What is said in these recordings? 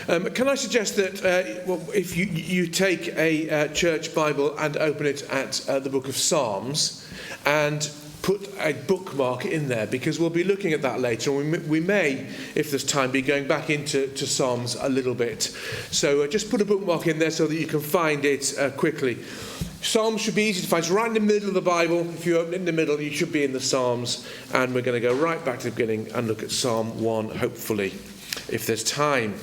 Can I suggest that if you take a church Bible and open it at the book of Psalms and put a bookmark in there, because we'll be looking at that later, and we may, if there's time, be going back into Psalms a little bit. So just put a bookmark in there so that you can find it quickly. Psalms should be easy to find. It's right in the middle of the Bible. If you open it in the middle, you should be in the Psalms. And we're going to go right back to the beginning and look at Psalm 1, hopefully, if there's time.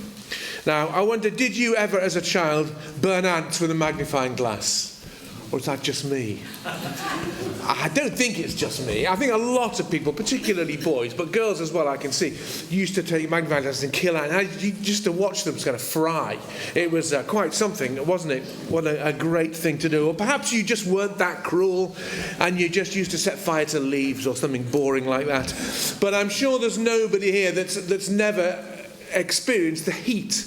Now, I wonder, did you ever, as a child, burn ants with a magnifying glass? Or is that just me? I don't think it's just me. I think a lot of people, particularly boys, but girls as well, I can see, used to take magnifying glasses and kill ants. And just to watch them kind of fry. It was quite something, wasn't it? What a great thing to do. Or perhaps you just weren't that cruel and you just used to set fire to leaves or something boring like that. But I'm sure there's nobody here that's never experienced the heat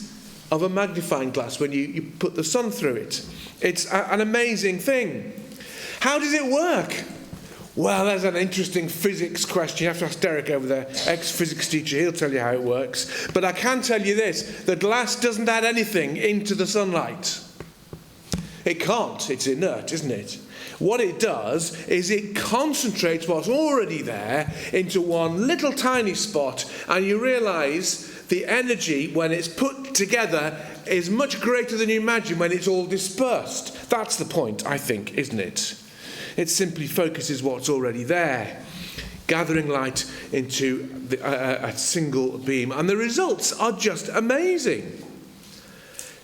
of a magnifying glass when you put the sun through it. It's an amazing thing. How does it work? Well, there's an interesting physics question. You have to ask Derek over there, ex-physics teacher. He'll tell you how it works. But I can tell you this. The glass doesn't add anything into the sunlight. It can't. It's inert, isn't it? What it does is it concentrates what's already there into one little tiny spot, and you realise the energy, when it's put together, is much greater than you imagine when it's all dispersed. That's the point, I think, isn't it? It simply focuses what's already there, gathering light into a single beam. And the results are just amazing.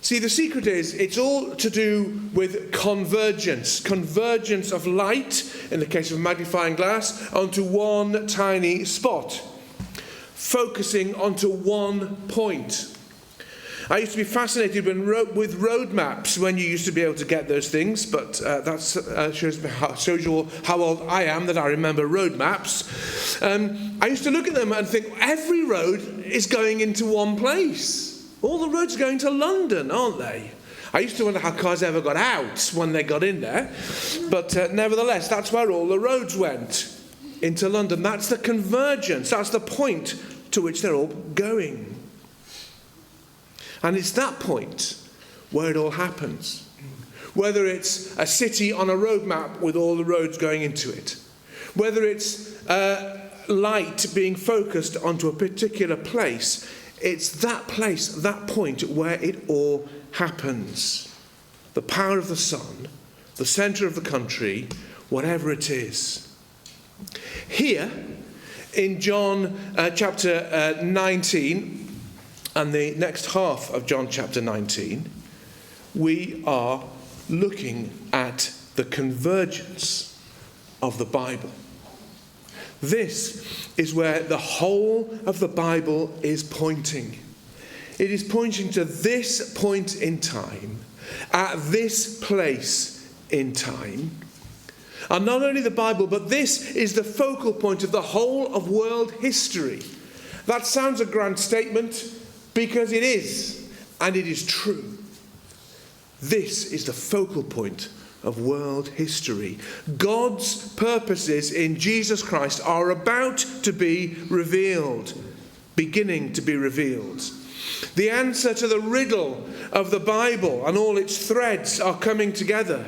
See, the secret is, it's all to do with convergence. Convergence of light, in the case of a magnifying glass, onto one tiny spot. Focusing onto one point. I used to be fascinated with road maps when you used to be able to get those things, but that shows you how old I am that I remember road maps. I used to look at them and think, every road is going into one place. All the roads are going to London, aren't they? I used to wonder how cars ever got out when they got in there, but nevertheless, that's where all the roads went, into London. That's the convergence, that's the point to which they're all going. And it's that point where it all happens. Whether it's a city on a road map with all the roads going into it, whether it's light being focused onto a particular place, it's that place, that point where it all happens. The power of the sun, the centre of the country, whatever it is. Here, in John chapter 19, and the next half of John chapter 19, we are looking at the convergence of the Bible. This is where the whole of the Bible is pointing. It is pointing to this point in time, at this place in time. And not only the Bible, but this is the focal point of the whole of world history. That sounds a grand statement, because it is, and it is true. This is the focal point of world history. God's purposes in Jesus Christ are about to be revealed, beginning to be revealed. The answer to the riddle of the Bible and all its threads are coming together.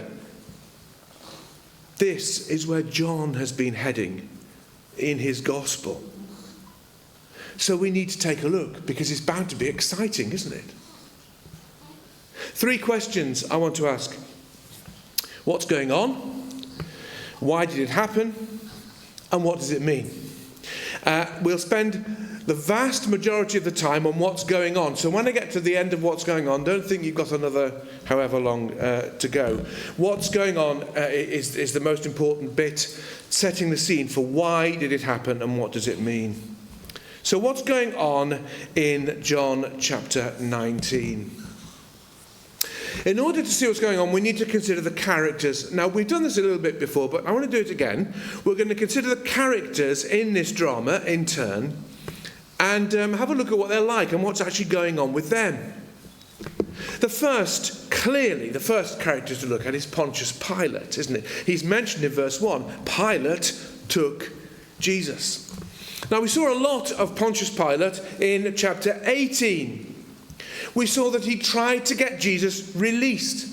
This is where John has been heading in his gospel. So we need to take a look, because it's bound to be exciting, isn't it? 3 questions I want to ask. What's going on? Why did it happen? And what does it mean? We'll spend the vast majority of the time on what's going on. So when I get to the end of what's going on, don't think you've got another however long to go. What's going on is the most important bit, setting the scene for why did it happen and what does it mean. So what's going on in John chapter 19? In order to see what's going on, we need to consider the characters. Now, we've done this a little bit before, but I want to do it again. We're going to consider the characters in this drama in turn and have a look at what they're like and what's actually going on with them. The first character to look at is Pontius Pilate, isn't it? He's mentioned in verse 1. Pilate took Jesus. Now, we saw a lot of Pontius Pilate in chapter 18. We saw that he tried to get Jesus released.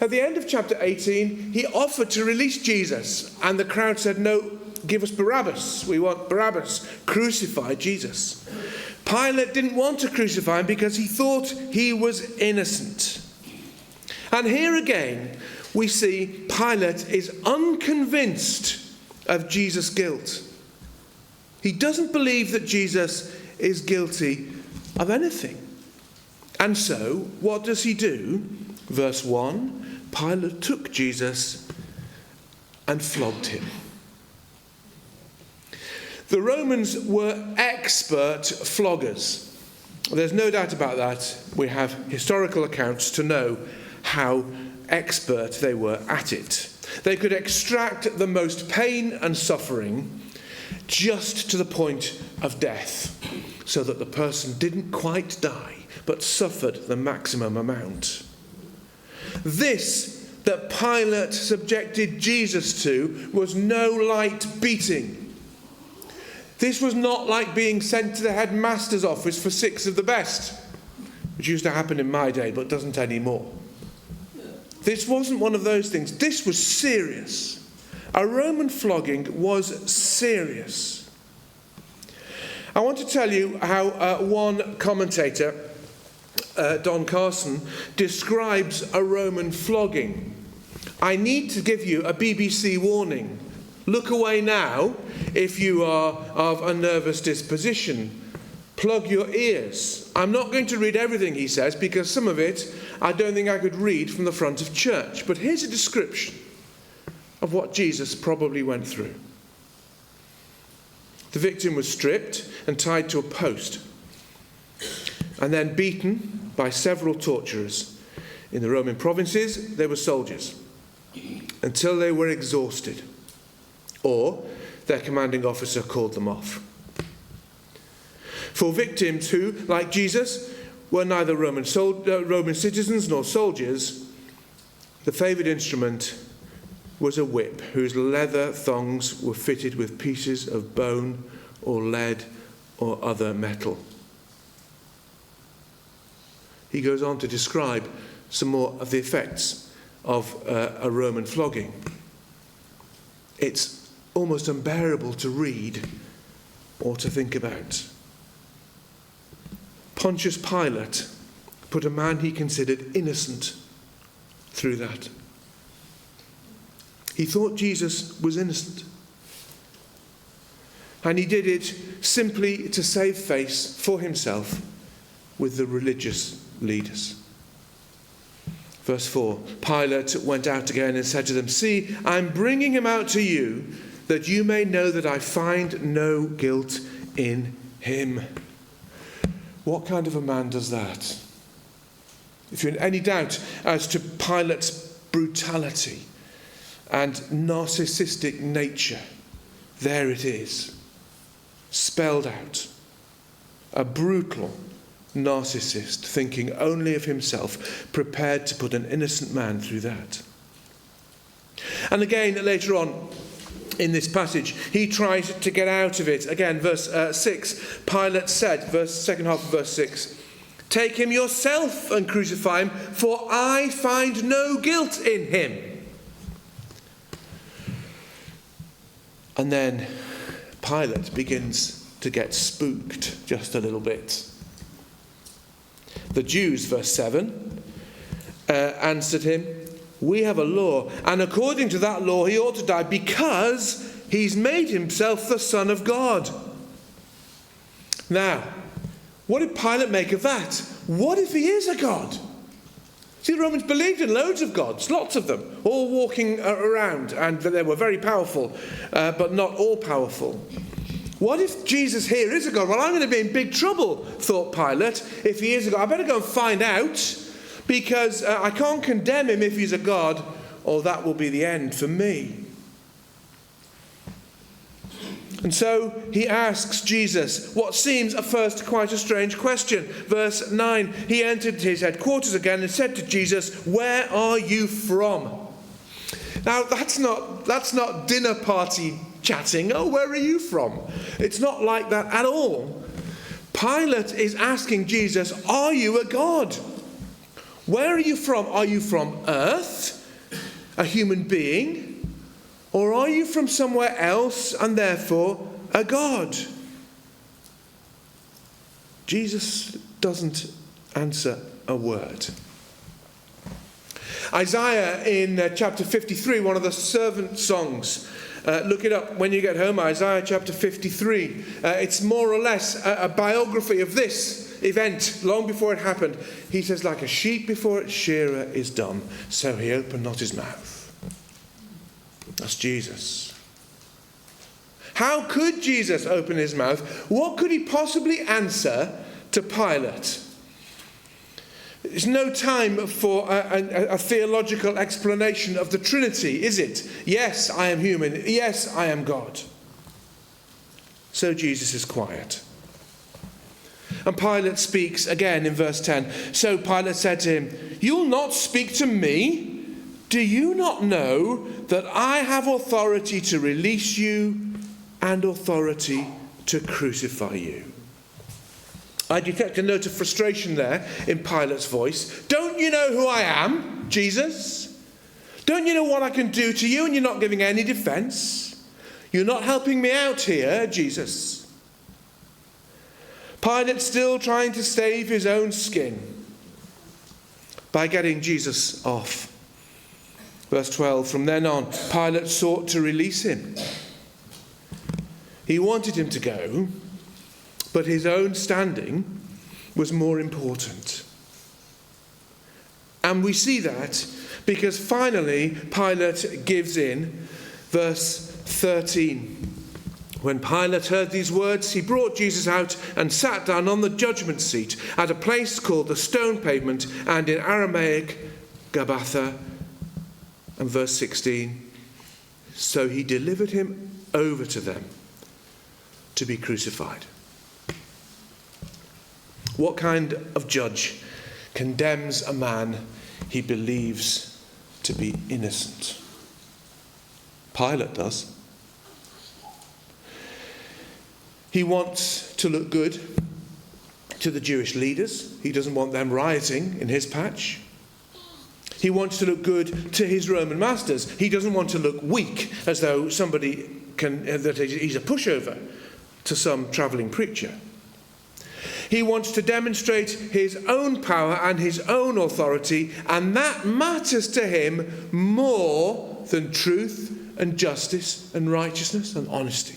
At the end of chapter 18, he offered to release Jesus, and the crowd said, "No, give us Barabbas. We want Barabbas. Crucify Jesus." Pilate didn't want to crucify him because he thought he was innocent. And here again, we see Pilate is unconvinced of Jesus' guilt. He doesn't believe that Jesus is guilty of anything. And so, what does he do? Verse 1, Pilate took Jesus and flogged him. The Romans were expert floggers. There's no doubt about that. We have historical accounts to know how expert they were at it. They could extract the most pain and suffering just to the point of death, so that the person didn't quite die, but suffered the maximum amount. This that Pilate subjected Jesus to was no light beating. This was not like being sent to the headmaster's office for 6 of the best, which used to happen in my day, but doesn't anymore. This wasn't one of those things. This was serious. A Roman flogging was serious. I want to tell you how one commentator, Don Carson, describes a Roman flogging. I need to give you a BBC warning. Look away now if you are of a nervous disposition. Plug your ears. I'm not going to read everything he says, because some of it I don't think I could read from the front of church. But here's a description of what Jesus probably went through. The victim was stripped and tied to a post, and then beaten by several torturers. In the Roman provinces, they were soldiers, until they were exhausted, or their commanding officer called them off. For victims who, like Jesus, were neither Roman citizens nor soldiers, the favoured instrument was a whip whose leather thongs were fitted with pieces of bone or lead or other metal. He goes on to describe some more of the effects of a Roman flogging. It's almost unbearable to read or to think about. Pontius Pilate put a man he considered innocent through that. He thought Jesus was innocent. And he did it simply to save face for himself with the religious leaders. Verse 4, Pilate went out again and said to them, "See, I'm bringing him out to you, that you may know that I find no guilt in him." What kind of a man does that? If you're in any doubt as to Pilate's brutality and narcissistic nature, there it is, spelled out. A brutal narcissist, thinking only of himself, prepared to put an innocent man through that. And again, later on in this passage, he tried to get out of it. Again, verse 6, Pilate said, second half of verse 6, "Take him yourself and crucify him, for I find no guilt in him." And then Pilate begins to get spooked just a little bit. The Jews, verse 7, answered him, "We have a law, and according to that law he ought to die because he's made himself the Son of God." Now, what did Pilate make of that? What if he is a god? See, the Romans believed in loads of gods, lots of them, all walking around, and they were very powerful, but not all powerful. What if Jesus here is a god? Well, I'm going to be in big trouble, thought Pilate, if he is a god. I better go and find out, because I can't condemn him if he's a god, or that will be the end for me. And so he asks Jesus what seems at first quite a strange question. Verse 9, he entered his headquarters again and said to Jesus, "Where are you from?" Now, that's not dinner party chatting. "Oh, where are you from?" It's not like that at all. Pilate is asking Jesus, are you a god? Where are you from? Are you from earth, a human being? Or are you from somewhere else and therefore a god? Jesus doesn't answer a word. Isaiah in chapter 53, one of the servant songs, look it up when you get home, Isaiah chapter 53. It's more or less a biography of this event long before it happened. He says, like a sheep before its shearer is dumb, so he opened not his mouth. That's Jesus. How could Jesus open his mouth? What could he possibly answer to Pilate? It's no time for a theological explanation of the Trinity, is it? Yes, I am human. Yes, I am God. So Jesus is quiet. And Pilate speaks again in verse 10. So Pilate said to him, "You'll not speak to me? Do you not know that I have authority to release you and authority to crucify you?" I detect a note of frustration there in Pilate's voice. Don't you know who I am, Jesus? Don't you know what I can do to you, and you're not giving any defense? You're not helping me out here, Jesus. Pilate's still trying to save his own skin by getting Jesus off. Verse 12, from then on, Pilate sought to release him. He wanted him to go, but his own standing was more important. And we see that because finally Pilate gives in. Verse 13. When Pilate heard these words, he brought Jesus out and sat down on the judgment seat at a place called the Stone Pavement, and in Aramaic, Gabbatha. And verse 16. So he delivered him over to them to be crucified. What kind of judge condemns a man he believes to be innocent? Pilate does. He wants to look good to the Jewish leaders. He doesn't want them rioting in his patch. He wants to look good to his Roman masters. He doesn't want to look weak, as though somebody that he's a pushover to some travelling preacher. He wants to demonstrate his own power and his own authority, and that matters to him more than truth and justice and righteousness and honesty.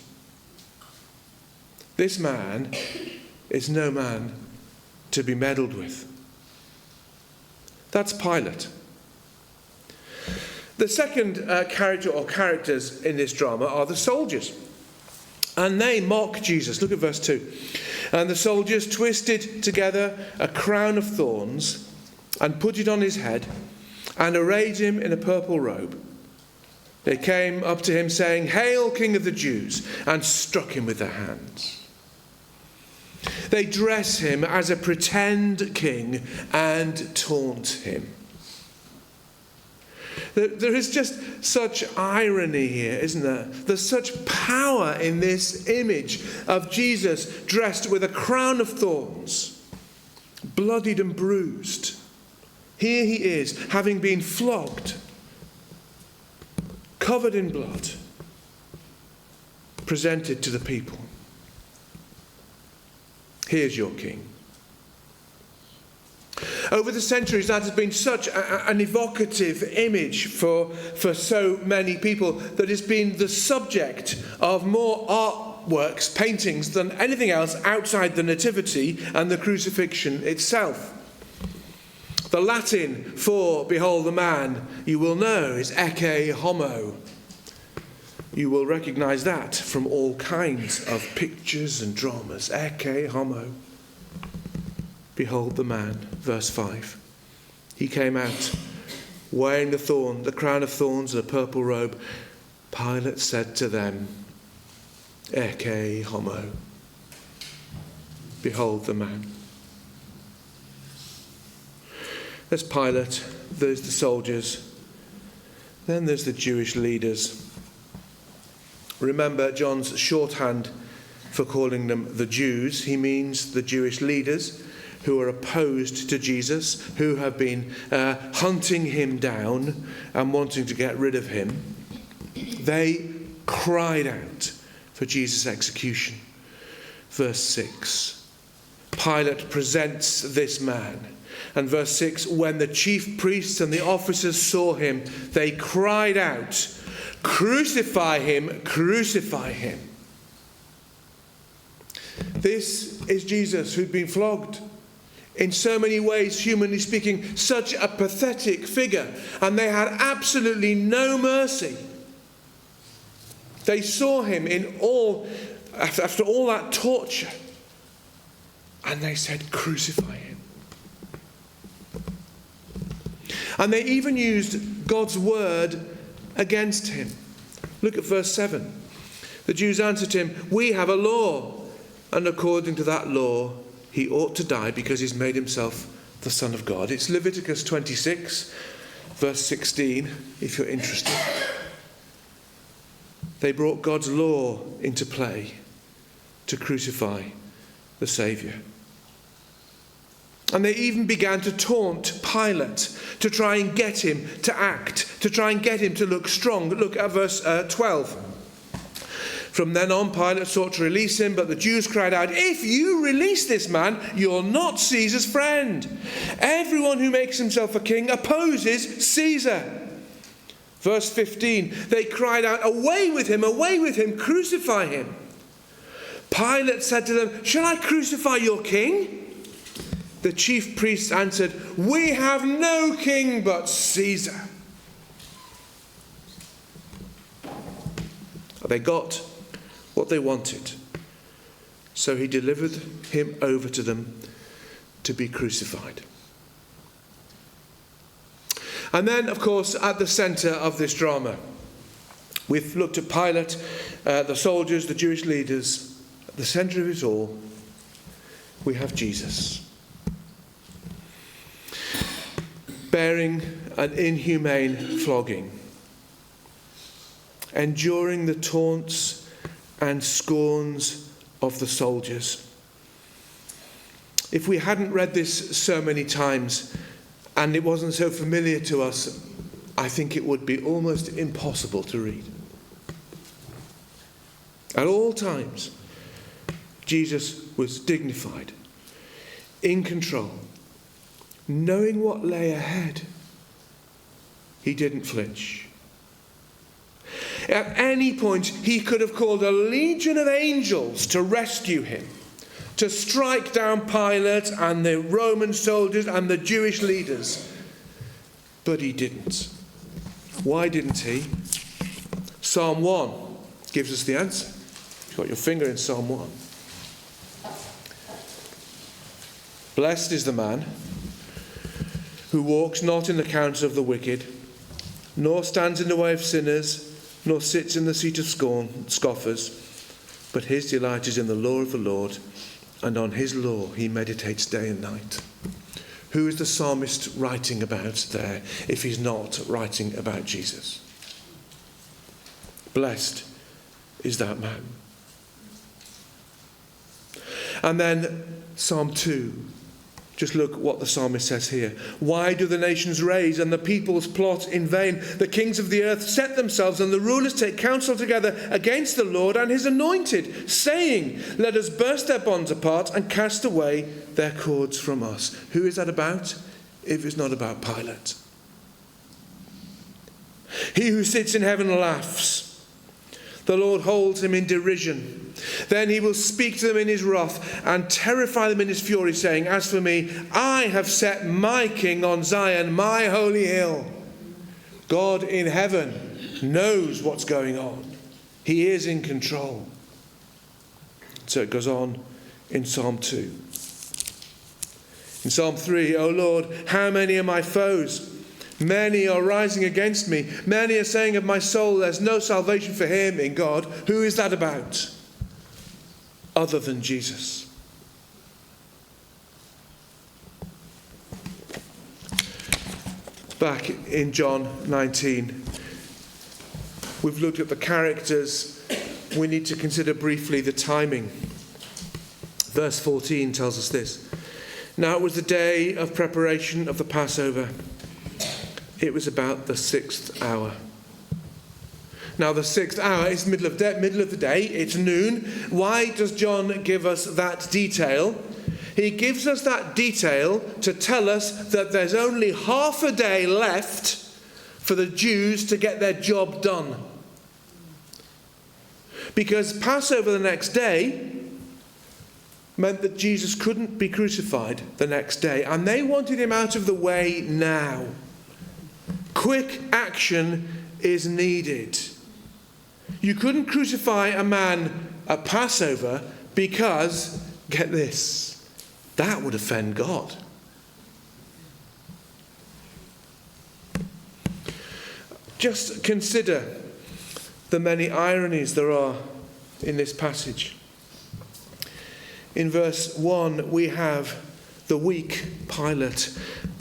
This man is no man to be meddled with. That's Pilate. The second character or characters in this drama are the soldiers. And they mock Jesus. Look at verse 2. And the soldiers twisted together a crown of thorns and put it on his head and arrayed him in a purple robe. They came up to him saying, "Hail, King of the Jews," and struck him with their hands. They dress him as a pretend king and taunt him. There is just such irony here, isn't there? There's such power in this image of Jesus dressed with a crown of thorns, bloodied and bruised. Here he is, having been flogged, covered in blood, presented to the people. Here's your king. Over the centuries, that has been such an evocative image for so many people that it's been the subject of more artworks, paintings, than anything else outside the Nativity and the crucifixion itself. The Latin for "behold the man," you will know, is ecce homo. You will recognise that from all kinds of pictures and dramas. Ecce homo. Behold the man. Verse 5. He came out wearing the crown of thorns and a purple robe. Pilate said to them, "Ecce homo." Behold the man. There's Pilate, there's the soldiers, then there's the Jewish leaders. Remember John's shorthand for calling them the Jews. He means the Jewish leaders who are opposed to Jesus, who have been hunting him down and wanting to get rid of him. They cried out for Jesus' execution. Verse 6. Pilate presents this man. And verse 6, when the chief priests and the officers saw him, they cried out, "Crucify him, crucify him." This is Jesus who'd been flogged. In so many ways, humanly speaking, such a pathetic figure. And they had absolutely no mercy. They saw him after all that torture. And they said, "Crucify him." And they even used God's word against him. Look at verse 7. The Jews answered him, "We have a law, and according to that law, he ought to die because he's made himself the Son of God." It's Leviticus 26, verse 16, if you're interested. They brought God's law into play to crucify the Saviour. And they even began to taunt Pilate to try and get him to act, to try and get him to look strong. Look at verse 12. From then on, Pilate sought to release him, but the Jews cried out, "If you release this man, you're not Caesar's friend. Everyone who makes himself a king opposes Caesar." Verse 15, they cried out, away with him, crucify him." Pilate said to them, "Shall I crucify your king?" The chief priests answered, "We have no king but Caesar." They got what they wanted. So he delivered him over to them to be crucified. And then, of course, at the centre of this drama, we've looked at Pilate, the soldiers, the Jewish leaders. At the centre of it all, we have Jesus, bearing an inhumane flogging, enduring the taunts and scorns of the soldiers. If we hadn't read this so many times and it wasn't so familiar to us, I think it would be almost impossible to read. At all times, Jesus was dignified, in control, knowing what lay ahead. He didn't flinch. At any point, he could have called a legion of angels to rescue him, to strike down Pilate and the Roman soldiers and the Jewish leaders. But he didn't. Why didn't he? Psalm 1 gives us the answer. You've got your finger in Psalm 1. Blessed is the man who walks not in the counsel of the wicked, nor stands in the way of sinners, nor sits in the seat of scoffers, but his delight is in the law of the Lord, and on his law he meditates day and night. Who is the psalmist writing about there if he's not writing about Jesus? Blessed is that man. And then Psalm 2. Just look what the psalmist says here. Why do the nations rage and the peoples plot in vain? The kings of the earth set themselves and the rulers take counsel together against the Lord and his anointed, saying, let us burst their bonds apart and cast away their cords from us. Who is that about? If it's not about Pilate. He who sits in heaven laughs. The Lord holds him in derision. Then he will speak to them in his wrath and terrify them in his fury, saying, as for me, I have set my king on Zion, my holy hill. God in heaven knows what's going on. He is in control. So it goes on in Psalm 2. In Psalm 3, O Lord, how many are my foes? Many are rising against me. Many are saying of my soul, there's no salvation for him in God. Who is that about? Other than Jesus. Back in John 19, we've looked at the characters. We need to consider briefly the timing. Verse 14 tells us this. Now it was the day of preparation of the Passover. It was about the 6th hour. Now the 6th hour is middle of the day. It's noon. Why does John give us that detail? He gives us that detail to tell us that there's only half a day left for the Jews to get their job done. Because Passover the next day meant that Jesus couldn't be crucified the next day. And they wanted him out of the way now. Quick action is needed. You couldn't crucify a man at Passover because, get this, that would offend God. Just consider the many ironies there are in this passage. In verse 1, we have the weak Pilate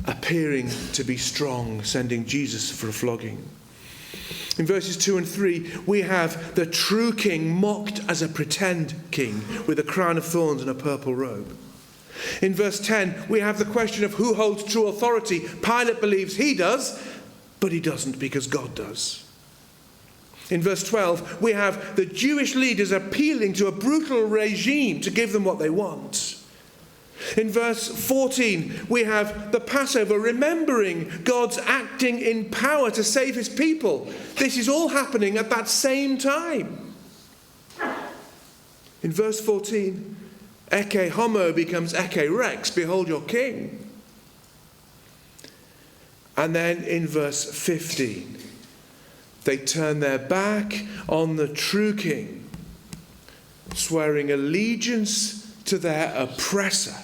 appearing to be strong, sending Jesus for a flogging. In verses 2 and 3, we have the true king mocked as a pretend king with a crown of thorns and a purple robe. In verse 10, we have the question of who holds true authority. Pilate believes he does, but he doesn't because God does. In verse 12, we have the Jewish leaders appealing to a brutal regime to give them what they want. In verse 14, we have the Passover remembering God's acting in power to save his people. This is all happening at that same time. In verse 14, ecce homo becomes ecce rex, behold your king. And then in verse 15, they turn their back on the true king, swearing allegiance to their oppressor,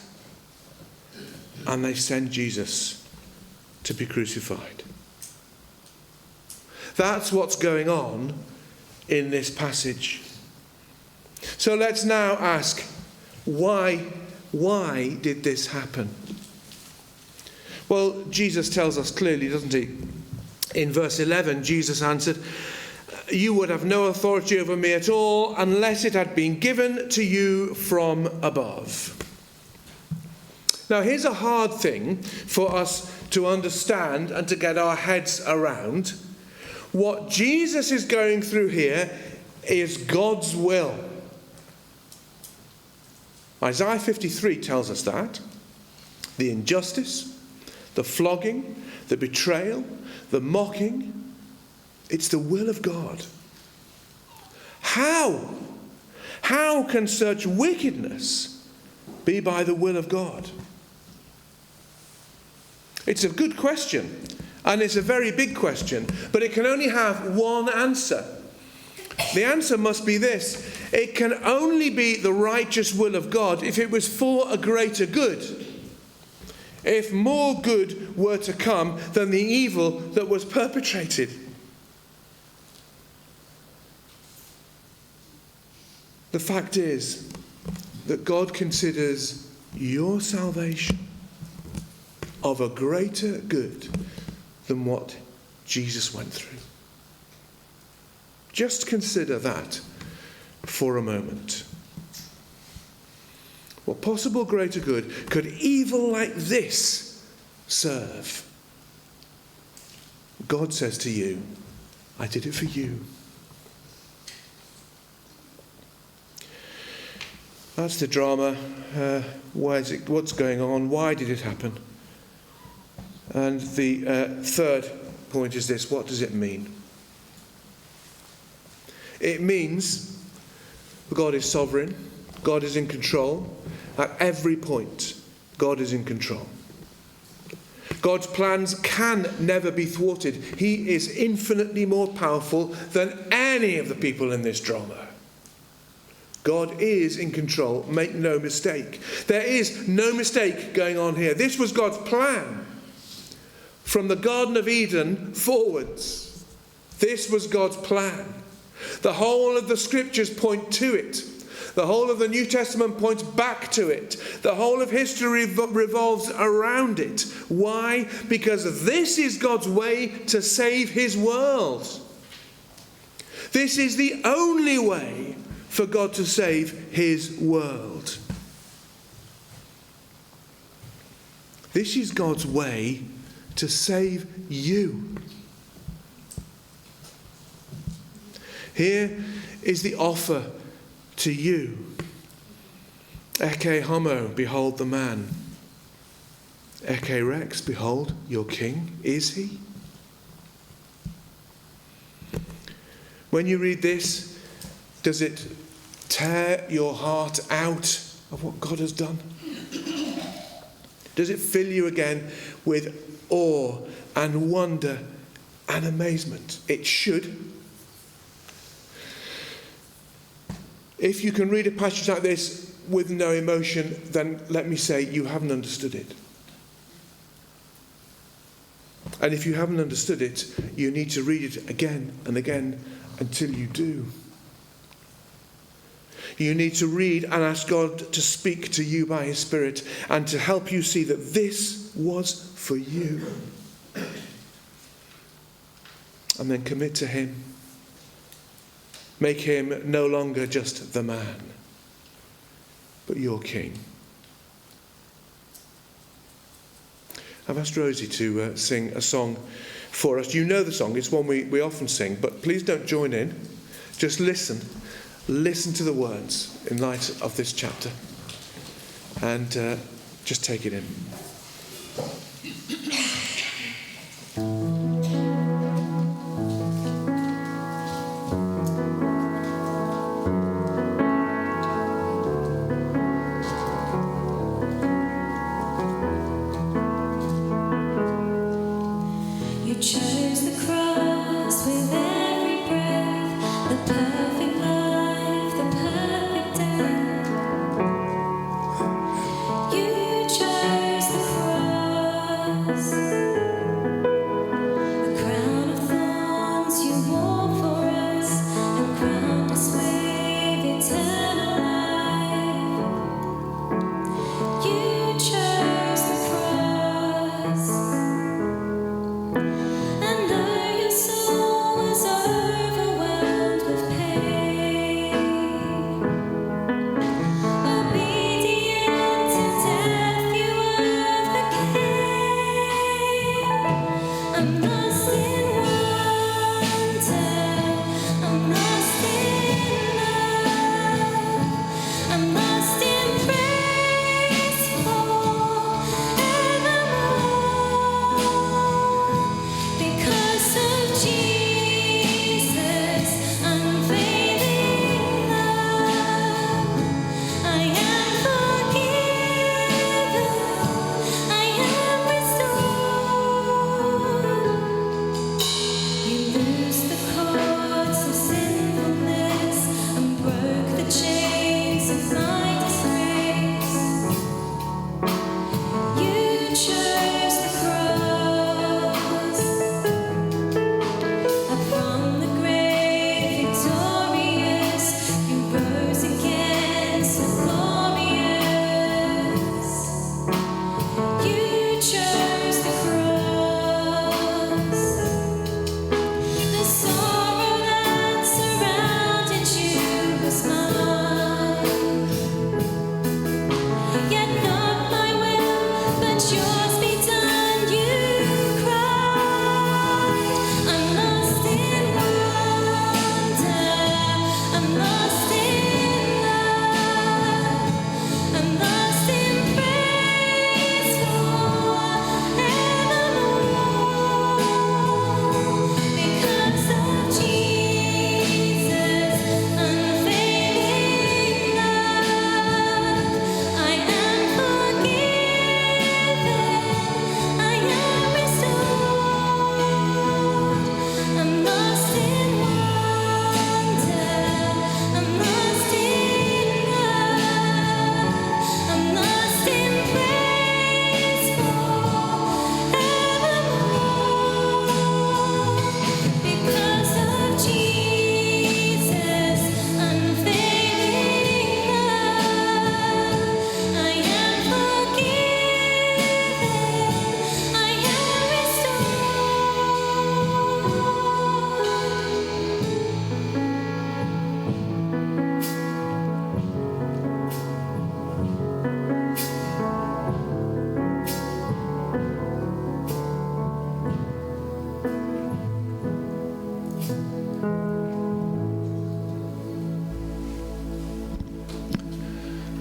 and they send Jesus to be crucified. That's what's going on in this passage. So let's now ask, why did this happen? Well, Jesus tells us clearly, doesn't he? In verse 11, Jesus answered, "You would have no authority over me at all unless it had been given to you from above." Now, here's a hard thing for us to understand and to get our heads around. What Jesus is going through here is God's will. Isaiah 53 tells us that. The injustice, the flogging, the betrayal, the mocking, it's the will of God. How? How can such wickedness be by the will of God? It's a good question, and it's a very big question, but it can only have one answer. The answer must be this: it can only be the righteous will of God if it was for a greater good. If more good were to come than the evil that was perpetrated. The fact is that God considers your salvation of a greater good than what Jesus went through. Just consider that for a moment. What possible greater good could evil like this serve? God says to you, I did it for you. That's the drama. What's going on? Why did it happen? And the third point is this: what does it mean? It means God is sovereign. God is in control. At every point, God is in control. God's plans can never be thwarted. He is infinitely more powerful than any of the people in this drama. God is in control. Make no mistake. There is no mistake going on here. This was God's plan. From the Garden of Eden forwards, this was God's plan. The whole of the scriptures point to it. The whole of the New Testament points back to it. The whole of history revolves around it. Why? Because this is God's way to save his world. This is the only way for God to save his world. This is God's way to save you. Here is the offer to you. Ecce homo, behold the man. Ecce rex, behold your king. Is he? When you read this, does it tear your heart out of what God has done? Does it fill you again with awe and wonder and amazement? It should. If you can read a passage like this with no emotion, then let me say you haven't understood it. And if you haven't understood it, you need to read it again and again until you do. You need to read and ask God to speak to you by His Spirit and to help you see that this was for you. And then commit to Him. Make Him no longer just the man, but your King. I've asked Rosie to sing a song for us. You know the song, it's one we often sing, but please don't join in. Just listen. Listen to the words in light of this chapter and just take it in. You chose the cross with every breath, the perfect life, the perfect death. You chose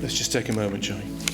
Let's just take a moment, shall we?